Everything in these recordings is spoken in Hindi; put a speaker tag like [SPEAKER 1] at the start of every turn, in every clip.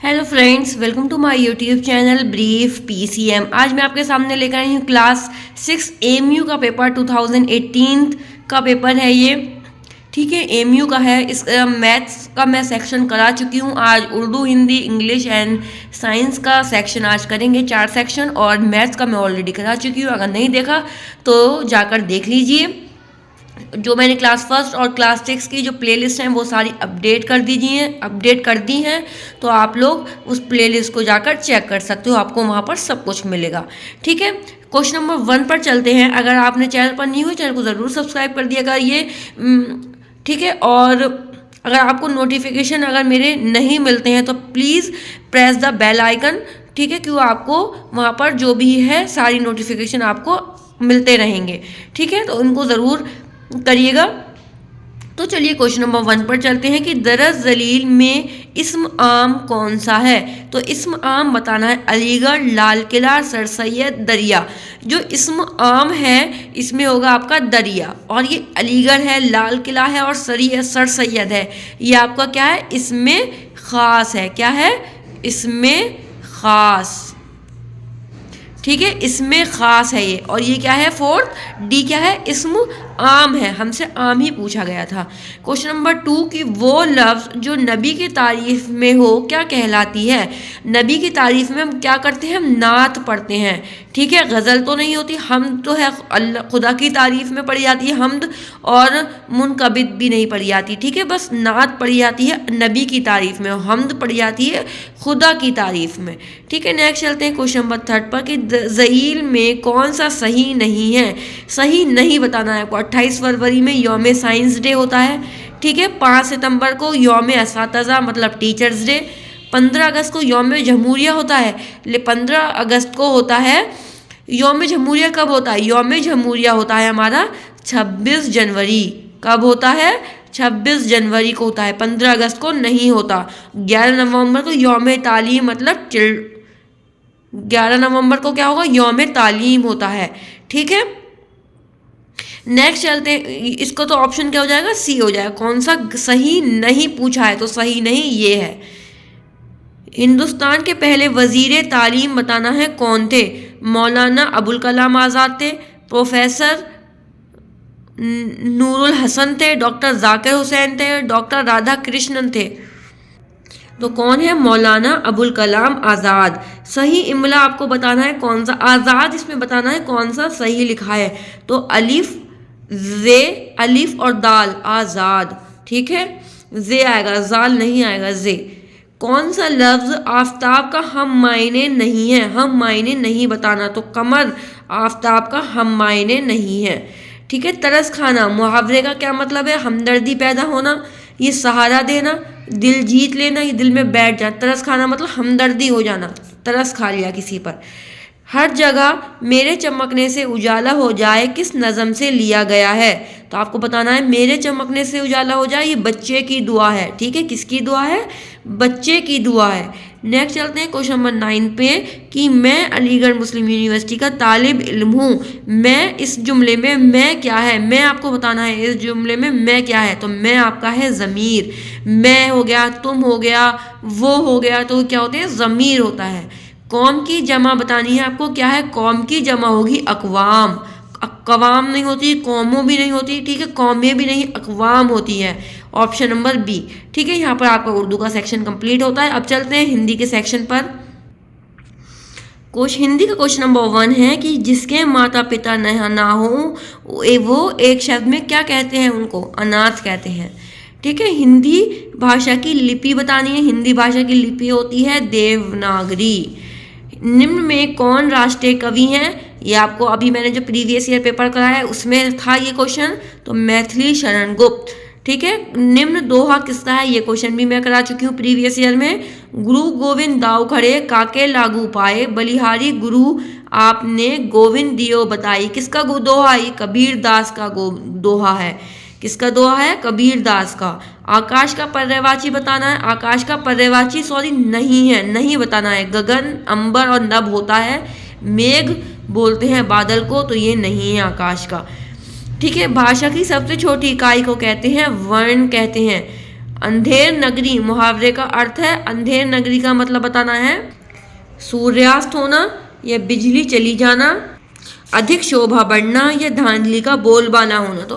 [SPEAKER 1] Hello friends, welcome to my YouTube channel brief PCM. आज मैं आपके सामने लेकर आई हूँ क्लास 6 एमयू का पेपर 2018 का पेपर है ये। ठीक है, एमयू का है। इस मैथ्स का मैं सेक्शन करा चुकी हूँ। आज Urdu, Hindi, English and science का सेक्शन आज करेंगे, 4 सेक्शन। और मैथ्स का मैं ऑलरेडी करा चुकी हूँ। अगर नहीं देखा तो जाकर देख लीजिए। जो मैंने क्लास फर्स्ट और क्लास 6 की जो प्लेलिस्ट हैं वो सारी अपडेट कर दी हैं। तो आप लोग उस प्लेलिस्ट को जाकर चेक कर सकते हो, आपको वहाँ पर सब कुछ मिलेगा। ठीक है, क्वेश्चन नंबर 1 पर चलते हैं। अगर आपने चैनल पर नहीं हुए, चैनल को ज़रूर सब्सक्राइब कर दिया ये। ठीक है, और अगर आपको नोटिफिकेशन अगर मेरे नहीं मिलते हैं तो please press the bell icon. ठीक है, क्यों आपको वहाँ पर जो भी है सारी नोटिफिकेशन आपको मिलते रहेंगे। ठीक है, तो उनको ज़रूर करिएगा। तो चलिए क्वेश्चन नंबर 1 पर चलते हैं कि दरज जलील में इस्म आम कौन सा है। तो इस्म आम बताना है अलीगढ़, लाल किला, सर सैयद, दरिया। जो इस्म आम है इसमें होगा आपका दरिया, और ये अलीगढ़ है, लाल किला है और सर सैयद है। ये आपका क्या है, इसमें ख़ास है। क्या है, इसमें ख़ास। ठीक है, इसमें ख़ास है ये। और ये क्या है, 4th डी क्या है, इस्म आम है। हमसे आम ही पूछा गया था। क्वेश्चन नंबर 2 कि वो लफ्ज़ जो नबी की तारीफ़ में हो क्या कहलाती है। नबी की तारीफ़ में हम क्या करते हैं, हम नात पढ़ते हैं। ठीक है, गज़ल तो नहीं होती, हमद तो है, अल्लाह खुदा की तारीफ़ में पढ़ी जाती है हमद, और मुनकबिद भी नहीं पढ़ी जाती। ठीक है, बस नात पढ़ी जाती है नबी की तारीफ़ में, हमद पढ़ी जाती है खुदा की तारीफ़ में। ठीक है, नेक्स्ट चलते हैं क्वेश्चन नंबर 3 पर कि ज़ईल में कौन सा सही नहीं है। सही नहीं बताना है आपको। 28 फरवरी में यौम साइंस डे होता है। ठीक है, 5 सितंबर को यौम असातिज़ा मतलब टीचर्स डे। 15 अगस्त को यौम जमहूरिया होता है। 15 अगस्त को होता है यौम जमहूरिया। कब होता है, यौम जमहूरिया होता है हमारा 26 जनवरी। कब होता है, 26 जनवरी को होता है, 15 अगस्त को नहीं होता। 11 नवंबर को यौम तालीम मतलब 11 नवंबर को क्या होगा, यौम तालीम होता है। ठीक है, नेक्स्ट चलते हैं। इसको तो ऑप्शन क्या हो जाएगा, सी हो जाएगा। कौन सा सही नहीं पूछा है, तो सही नहीं ये है। हिंदुस्तान के पहले वजीर तालीम बताना है कौन थे। मौलाना अबुल कलाम आज़ाद थे, प्रोफेसर नूरुल हसन थे, डॉक्टर जाकिर हुसैन थे, डॉक्टर राधा कृष्णन थे। तो कौन है, मौलाना अबुल कलाम आज़ाद। सही इमला आपको बताना है कौन सा, आज़ाद इसमें बताना है कौन सा सही लिखा है। तो अलिफ जे, अलिफ और दाल, आज़ाद। ठीक है, जे आएगा, जाल नहीं आएगा, जे। कौन सा लफ्ज़ आफताब का हम मायने नहीं है। हम मायने नहीं बताना, तो कमर आफताब का हम मायने नहीं है। ठीक है, तरस खाना मुहावरे का क्या मतलब है, हमदर्दी पैदा होना, ये सहारा देना, दिल जीत लेना, ये दिल में बैठ जाना। तरस खाना मतलब हमदर्दी हो जाना, तरस खा लिया किसी पर। हर जगह मेरे चमकने से उजाला हो जाए किस नज़म से लिया गया है। तो आपको बताना है मेरे चमकने से उजाला हो जाए, ये बच्चे की दुआ है। ठीक है, किसकी दुआ है, बच्चे की दुआ है। नेक्स्ट चलते हैं क्वेश्चन नंबर 9 पे कि मैं अलीगढ़ मुस्लिम यूनिवर्सिटी का तालिब इल्म हूँ। मैं, इस जुमले में मैं क्या है, मैं आपको बताना है इस जुमले में मैं क्या है। तो मैं आपका है ज़मीर। मैं हो गया, तुम हो गया, वो हो गया, तो क्या होते हैं, ज़मीर होता है। कौम की जमा बतानी है आपको, क्या है, कौम की जमा होगी अकवाम। अकवाम नहीं होती, कौमों भी नहीं होती। ठीक है, कौमें भी नहीं, अकवाम होती है। Option number B. ठीक है, यहाँ पर आपका उर्दू का सेक्शन कंप्लीट होता है। अब चलते हैं हिंदी के सेक्शन पर। हिंदी का क्वेश्चन नंबर 1 है कि जिसके माता पिता ना हो वो एक शब्द में क्या कहते हैं, उनको अनाथ कहते हैं। ठीक है, हिंदी भाषा की लिपि बतानी है। हिंदी भाषा की लिपि होती है देवनागरी। निम्न में कौन राष्ट्रीय कवि हैं, ये आपको अभी मैंने जो प्रीवियस ईयर पेपर कराया है उसमें था ये क्वेश्चन, तो मैथिली शरण गुप्त। ठीक है, निम्न दोहा किसका है, ये क्वेश्चन भी मैं करा चुकी हूँ प्रीवियस ईयर में। गुरु गोविंद दाऊ खड़े काके लागू पाए, बलिहारी गुरु आपने गोविंद दियो बताई। किसका दोहा, ये कबीर दास का दोहा है। किसका दोहा है, कबीर दास का। आकाश का पर्यायवाची बताना है। आकाश का पर्यायवाची नहीं है, नहीं बताना है। गगन, अंबर और नभ होता है। मेघ बोलते हैं बादल को, तो ये नहीं है आकाश का। ठीक है, भाषा की सबसे छोटी इकाई को कहते हैं वर्ण कहते हैं। अंधेर नगरी मुहावरे का अर्थ है, अंधेर नगरी का मतलब बताना है सूर्यास्त होना या बिजली चली जाना, अधिक शोभा बढ़ना या धांधली का बोलबाला होना। तो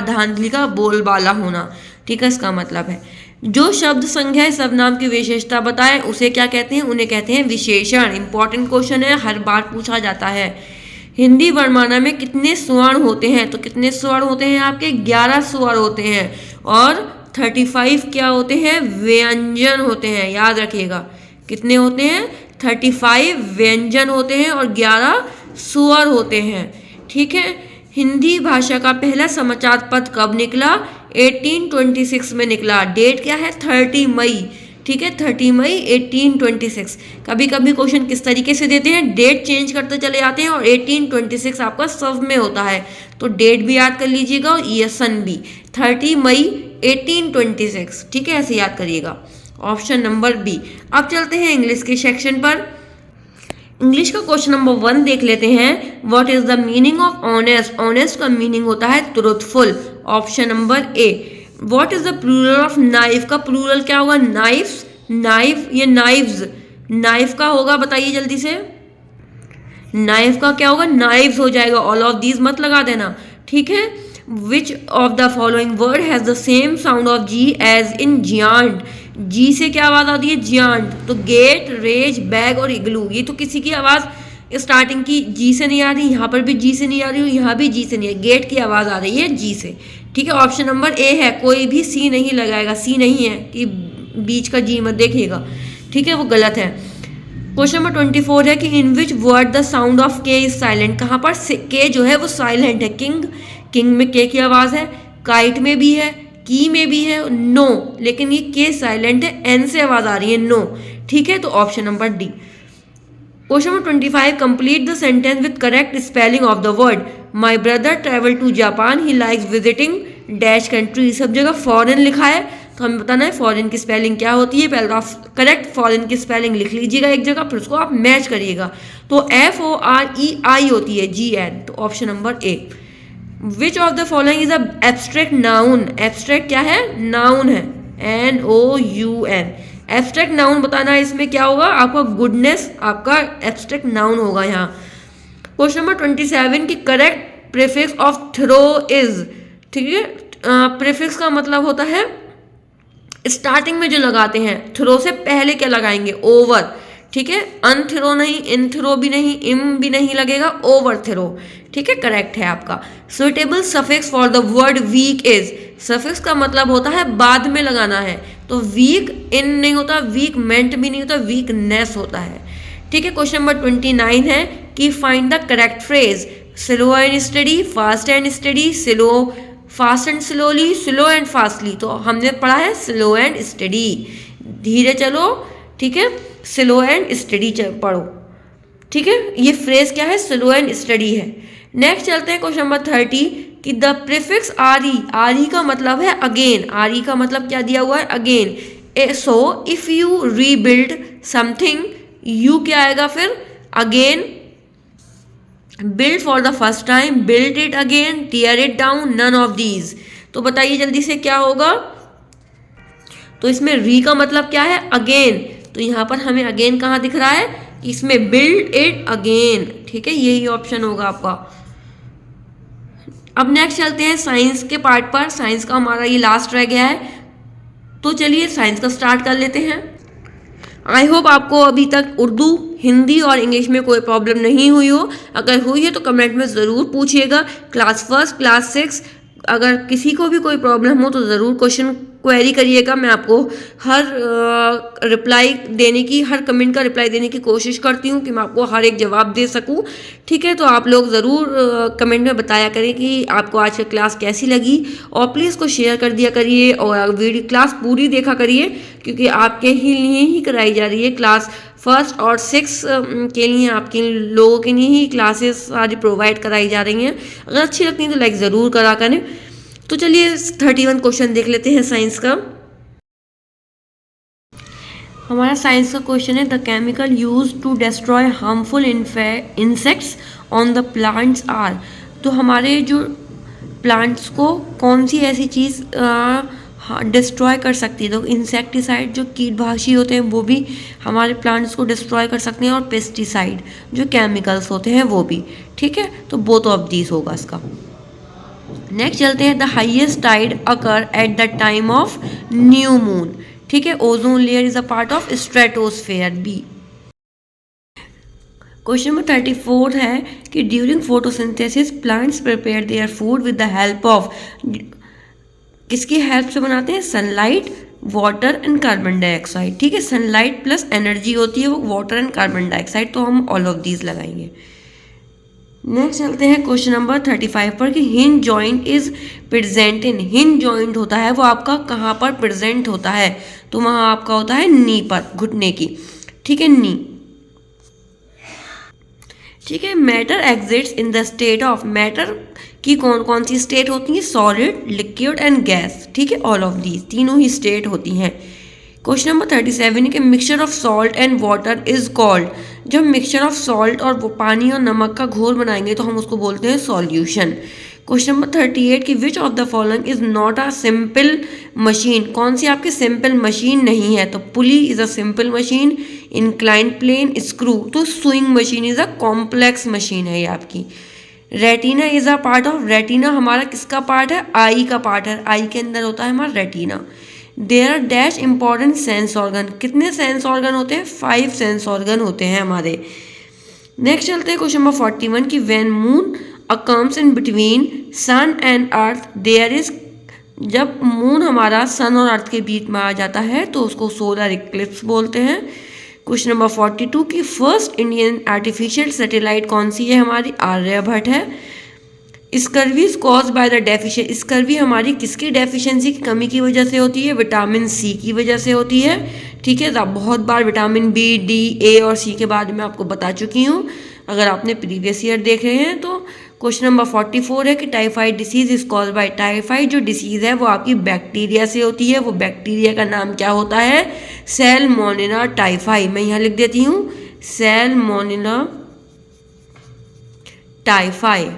[SPEAKER 1] धांधली का बोलबाला होना, ठीक है, इसका मतलब है। जो शब्द संज्ञा सर्वनाम की विशेषता बताए उसे क्या कहते हैं? उन्हें कहते हैं विशेषण। इंपॉर्टेंट क्वेश्चन है, हर बार पूछा जाता है। हिंदी वर्णमाला में कितने स्वर्ण होते हैं? तो कितने स्वर्ण होते हैं आपके? 11 स्वर्ण होते हैं और 35 क्या होते हैं? व्यंजन होते हैं। याद रखिएगा कितने होते हैं? 35 व्यंजन होते हैं और 11 स्वर होते हैं, ठीक है। हिंदी भाषा का पहला समाचार पत्र कब निकला? 1826 में निकला। डेट क्या है? 30 मई, ठीक है, 30 मई 1826। कभी कभी क्वेश्चन किस तरीके से देते हैं, डेट चेंज करते चले जाते हैं और 1826 आपका सब में होता है, तो डेट भी याद कर लीजिएगा और ईयसन भी, 30 मई 1826, ठीक है, ऐसे याद करिएगा। Option number B. अब चलते हैं इंग्लिश के सेक्शन पर। इंग्लिश का क्वेश्चन नंबर 1 देख लेते हैं। What is the meaning of honest? Honest का मीनिंग होता है truthful. Option number A. What is the plural of knife? का प्लूरल क्या होगा? नाइफ्स, नाइफ या नाइव्स? नाइफ का होगा, बताइए जल्दी से। नाइफ का क्या होगा? नाइव्स हो जाएगा। ऑल ऑफ दीज मत लगा देना, ठीक है। Which of the following word has the same sound of G as in giant? G से क्या आवाज आती है? जियांट। तो गेट, रेज, बैग और इग्लू, ये तो किसी की आवाज स्टार्टिंग की जी से नहीं आ रही, यहाँ पर भी जी से नहीं आ रही, यहाँ भी जी से नहीं है, गेट की आवाज आ रही है जी से, ठीक है। ऑप्शन नंबर ए है, कोई भी सी नहीं लगाएगा, सी नहीं है कि बीच का जी मत देखिएगा, ठीक है, वो गलत है। क्वेश्चन नंबर 24 है कि in which word the sound of K is silent? कहाँ पर के जो है वो साइलेंट है? किंग, किंग में के की आवाज है, काइट में भी है, की में भी है, नो, लेकिन ये के साइलेंट है, एन से आवाज आ रही है, नो, ठीक है। तो option number D. Question number 25, complete the sentence with correct spelling of the word. My brother travel to Japan, he likes visiting dash country. सब जगह फॉरेन लिखा है, तो हमें बताना है फॉरेन की स्पेलिंग क्या होती है। पहले आप करेक्ट फॉरेन की स्पेलिंग लिख लीजिएगा एक जगह, फिर उसको आप मैच करिएगा। तो FOREI होती है GN, तो option number A. Which of the following is a abstract noun? Abstract क्या है? नाउन है, NOUN। एब्स्ट्रैक्ट नाउन बताना है, इसमें क्या होगा आपका? गुडनेस आपका एब्स्ट्रैक्ट नाउन होगा यहाँ। क्वेश्चन नंबर 27 की correct prefix of throw is, ठीक है। प्रीफिक्स का मतलब होता है स्टार्टिंग में जो लगाते हैं, थ्रो से पहले क्या लगाएंगे? ओवर, ठीक है। अनथ्रो नहीं, इनथ्रो भी नहीं, इम भी नहीं लगेगा, ओवर थ्रो, ठीक है, करेक्ट है आपका। Suitable suffix for the word weak is? Suffix का मतलब होता है बाद में लगाना है, तो वीक इन नहीं होता, वीक मेंट भी नहीं होता, वीकनेस होता है, ठीक है। क्वेश्चन नंबर 29 है कि find the correct phrase. Slow and study, fast and study, slow fast and slowly, slow and fastly. तो हमने पढ़ा है स्लो एंड स्टडी, धीरे चलो, ठीक है, स्लो एंड स्टडी पढ़ो, ठीक है। ये फ्रेज क्या है? स्लो एंड स्टडी है। नेक्स्ट चलते हैं क्वेश्चन नंबर 30 कि द प्रीफिक्स आरी, आरी का मतलब है अगेन, आरी का मतलब क्या दिया हुआ है? Again. So if you rebuild something, you क्या आएगा फिर? Again. Build for the first time, build it again, tear it down, none of these. तो बताइए जल्दी से क्या होगा? तो इसमें री का मतलब क्या है? अगेन। तो यहाँ पर हमें अगेन कहाँ दिख रहा है? इसमें बिल्ड इट अगेन, ठीक है, यही ऑप्शन होगा आपका। अब नेक्स्ट चलते हैं साइंस के पार्ट पर। साइंस का हमारा ये लास्ट रह गया है, तो चलिए साइंस का स्टार्ट कर लेते हैं। आई होप आपको अभी तक उर्दू, हिंदी और इंग्लिश में कोई प्रॉब्लम नहीं हुई हो। अगर हुई है तो कमेंट में ज़रूर पूछिएगा। क्लास 1, क्लास 6 अगर किसी को भी कोई प्रॉब्लम हो तो ज़रूर क्वेश्चन क्वेरी करिएगा। मैं आपको हर रिप्लाई देने की, हर कमेंट का रिप्लाई देने की कोशिश करती हूँ कि मैं आपको हर एक जवाब दे सकूँ, ठीक है। तो आप लोग ज़रूर कमेंट में बताया करें कि आपको आज की क्लास कैसी लगी, और प्लीज़ इसको शेयर कर दिया करिए और वीडियो क्लास पूरी देखा करिए, क्योंकि आपके ही लिए ही कराई जा रही है। क्लास 1 और 6 के लिए, आपके लोगों के लिए ही क्लासेस सारी प्रोवाइड कराई जा रही हैं। अगर अच्छी लगती हैं तो लाइक ज़रूर करा करें। तो चलिए 31 क्वेश्चन देख लेते हैं साइंस का। हमारा साइंस का क्वेश्चन है the chemical use to destroy harmful insects on the plants are. तो हमारे जो प्लांट्स को कौन सी ऐसी चीज़ हाँ डिस्ट्रॉय कर सकती है। तो इंसेक्टिसाइड जो कीटभाषी होते हैं वो भी हमारे प्लांट्स को डिस्ट्रॉय कर सकते हैं, और पेस्टिसाइड जो केमिकल्स होते हैं वो भी। ठीक है, तो बोथ ऑफ दीज होगा इसका। नेक्स्ट चलते हैं, the highest tide occur at the time of new moon. ठीक है, ozone layer is a part of stratosphere, B. Question number 34 है कि during photosynthesis plants prepare their food with the help of, किसकी हेल्प से बनाते हैं? Sunlight, water and carbon dioxide. ठीक है, सनलाइट प्लस एनर्जी होती है वो वाटर एंड कार्बन डाइऑक्साइड, तो हम ऑल ऑफ दीज लगाएंगे। नेक्स्ट चलते हैं क्वेश्चन नंबर 35 पर कि hinge joint is present in, hinge joint होता है वो आपका कहाँ पर प्रेजेंट होता है? तो वहाँ आपका होता है नी पर, घुटने की। ठीक है, नी। ठीक है, matter exits in the state of, matter की कौन कौन सी स्टेट होती है? Solid, liquid and gas. ठीक है, ऑल ऑफ दीज तीनों ही स्टेट होती हैं। क्वेश्चन नंबर 37 के mixture of salt and water is called, जब मिक्सचर ऑफ सॉल्ट और वो पानी और नमक का घोल बनाएंगे तो हम उसको बोलते हैं सॉल्यूशन। क्वेश्चन नंबर 38 की which of the following is not a simple machine, कौन सी आपकी सिंपल मशीन नहीं है? तो pulley is a simple machine, incline plane, screw, तो swing machine is a complex machine है ये आपकी। Retina is a part of, retina हमारा किसका पार्ट है? आई का पार्ट है, आई के अंदर होता है हमारा retina. There are dash important sense organ, कितने सेंस ऑर्गन होते हैं? 5 सेंस ऑर्गन होते हैं हमारे। नेक्स्ट चलते हैं क्वेश्चन नंबर 41 की when moon comes in between sun and earth there is, जब मून हमारा सन और अर्थ के बीच में आ जाता है तो उसको सोलर इक्लिप्स बोलते हैं। क्वेश्चन नंबर 42 की फर्स्ट इंडियन आर्टिफिशियल सैटेलाइट कौन सी है? हमारी आर्यभट्ट है। Scurvy is cause by the deficiency, scurvy हमारी किसकी डेफिशिएंसी की कमी की वजह से होती है? विटामिन सी की वजह से होती है। ठीक है, बहुत बार विटामिन बी, डी, ए और सी के बारे में आपको बता चुकी हूँ अगर आपने प्रीवियस ईयर देख रहे हैं तो। क्वेश्चन नंबर 44 है कि typhoid disease is cause by, typhoid जो डिसीज है वो आपकी बैक्टीरिया से होती है, वो बैक्टीरिया का नाम क्या होता है? Salmonella typhi. मैं यहाँ लिख देती हूँ सैल्मोनेला टाइफाई।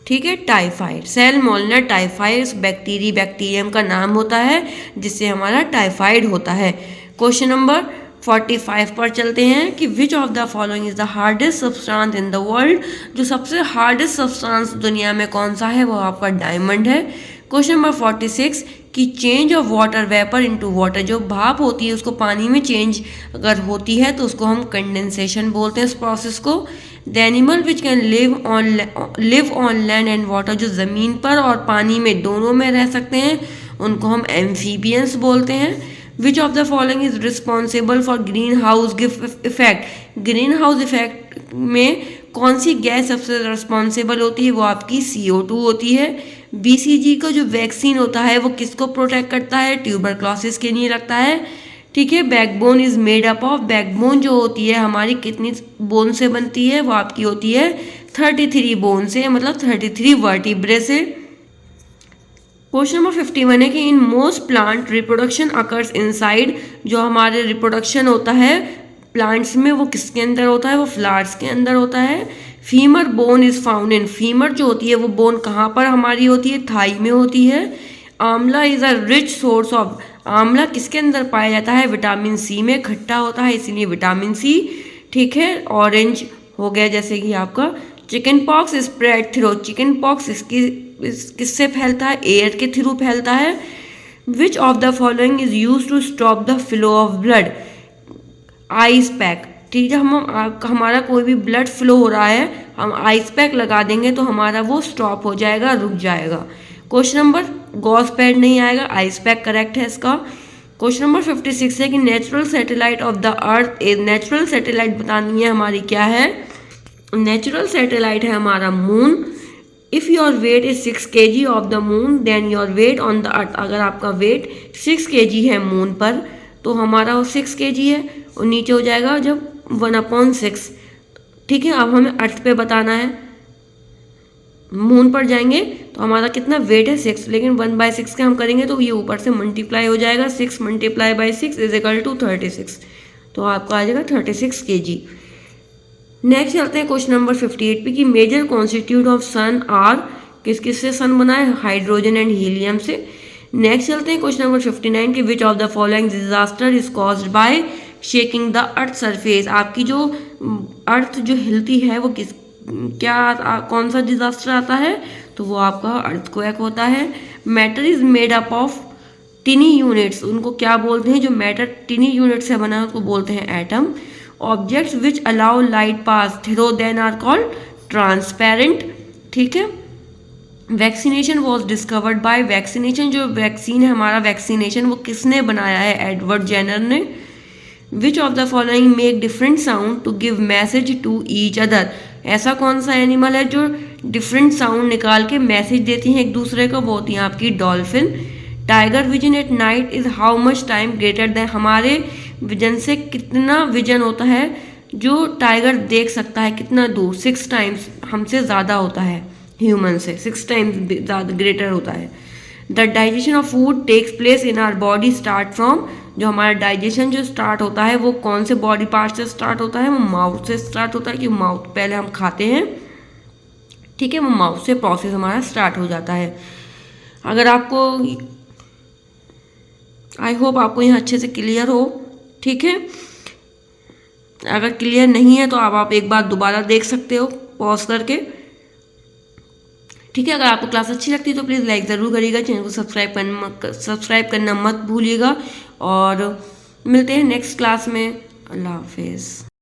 [SPEAKER 1] ठीक है, टाइफाइड, सैल्मोनेला टाइफाइड इस बैक्टीरियम का नाम होता है जिससे हमारा टाइफाइड होता है। क्वेश्चन नंबर 45 पर चलते हैं कि विच of the following is the hardest substance in the world, जो सबसे हार्डेस्ट सब्सटेंस दुनिया में कौन सा है? वो आपका डायमंड है। क्वेश्चन नंबर 46 कि change of water vapour into water, जो भाप होती है उसको पानी में चेंज अगर होती है तो उसको हम कंडेंसेशन बोलते हैं इस प्रोसेस को। The animal which can live on land and water, जो ज़मीन पर और पानी में दोनों में रह सकते हैं उनको हम एम्फीबियंस बोलते हैं। विच of the following is responsible for green house effect, green house effect में कौन सी गैस सबसे रिस्पॉन्सिबल होती है? वो आपकी CO2 होती है। BCG का जो वैक्सीन होता है वो किसको प्रोटेक्ट करता है? ट्यूबरक्लोसिस के लिए लगता है। ठीक है, backbone is made up of, backbone जो होती है हमारी कितनी बोन से बनती है? वो आपकी होती है 33 बोन से, मतलब 33 वर्टिब्रे से। क्वेश्चन नंबर 51 है कि in most plant reproduction occurs inside, जो हमारे रिप्रोडक्शन होता है प्लांट्स में वो किसके अंदर होता है? वो फ्लावर्स के अंदर होता है। Femur bone is found in, femur जो होती है वो बोन कहाँ पर हमारी होती है? थाई में होती है। आंवला is a rich source of, आंवला किसके अंदर पाया जाता है? विटामिन सी में, खट्टा होता है इसीलिए विटामिन सी। ठीक है, ऑरेंज हो गया जैसे कि आपका। Chicken pox spread through, chicken pox किससे फैलता है? एयर के थ्रू फैलता है। Which of the following is use to stop the flow of blood? Ice pack. ठीक है, हमारा कोई भी ब्लड फ्लो हो रहा है हम आइस पैक लगा देंगे तो हमारा वो स्टॉप हो जाएगा, रुक जाएगा। क्वेश्चन नंबर गॉस पैड नहीं आएगा, आइस पैक करेक्ट है इसका। क्वेश्चन नंबर 56 है कि natural satellite of the earth, natural satellite बतानी है हमारी क्या है? नेचुरल सैटेलाइट है हमारा moon. If your weight is 6 kg of the moon then your weight on the earth, अगर आपका वेट 6 kg है मून पर तो हमारा वो 6 kg है और नीचे हो जाएगा जब 1/6। ठीक है, अब हमें अर्थ पे बताना है, मून पर जाएंगे तो हमारा कितना वेट है 6, लेकिन 1/6 का हम करेंगे तो ये ऊपर से मल्टीप्लाई हो जाएगा, 6 × 6 इज इक्वल टू 36, तो आपका आ जाएगा 36 kg। नेक्स्ट चलते हैं क्वेश्चन नंबर 58 पे कि major constitute of sun are किस किस से सन बना है? हाइड्रोजन एंड हीलियम से। नेक्स्ट चलते हैं क्वेश्चन नंबर 59 के, which of the following disaster is caused by shaking the earth surface. आपकी जो अर्थ जो हिलती है वो कौन सा डिजास्टर आता है? तो वो आपका अर्थक्वेक होता है। Matter is made up of टिनी units, उनको क्या बोलते हैं? जो मैटर टिनी यूनिट से बना है उसको बोलते हैं atom. Objects which allow light pass through then are called transparent. ठीक है। Vaccination was discovered by, vaccination जो वैक्सीन है हमारा वैक्सीनेशन वो किसने बनाया है? एडवर्ड जेनर ने। Which of the following make different sound to give message to each other, ऐसा कौन सा एनिमल है जो डिफरेंट साउंड निकाल के मैसेज देती हैं एक दूसरे को? वो होती है आपकी dolphin. Tiger vision at night is how much time greater than, हमारे विजन से कितना विजन होता है जो टाइगर देख सकता है, कितना दूर? 6 टाइम्स हमसे ज़्यादा होता है, ह्यूमन से 6 टाइम्स ज़्यादा ग्रेटर होता है। The digestion of food takes place in our body start from, जो हमारा डाइजेशन जो स्टार्ट होता है वो कौन से बॉडी पार्ट से स्टार्ट होता है? वो माउथ से स्टार्ट होता है, कि माउथ पहले हम खाते हैं, ठीक है, वो माउथ से प्रोसेस हमारा स्टार्ट हो जाता है। अगर आपको, आई होप आपको यहाँ अच्छे से क्लियर हो, ठीक है। अगर क्लियर नहीं है तो आप एक बार दोबारा देख सकते हो पॉज करके, ठीक है। अगर आपको क्लास अच्छी लगती है तो प्लीज़ लाइक ज़रूर करिएगा, चैनल को सब्सक्राइब करना मत भूलिएगा, और मिलते हैं नेक्स्ट क्लास में। अल्लाह हाफिज़।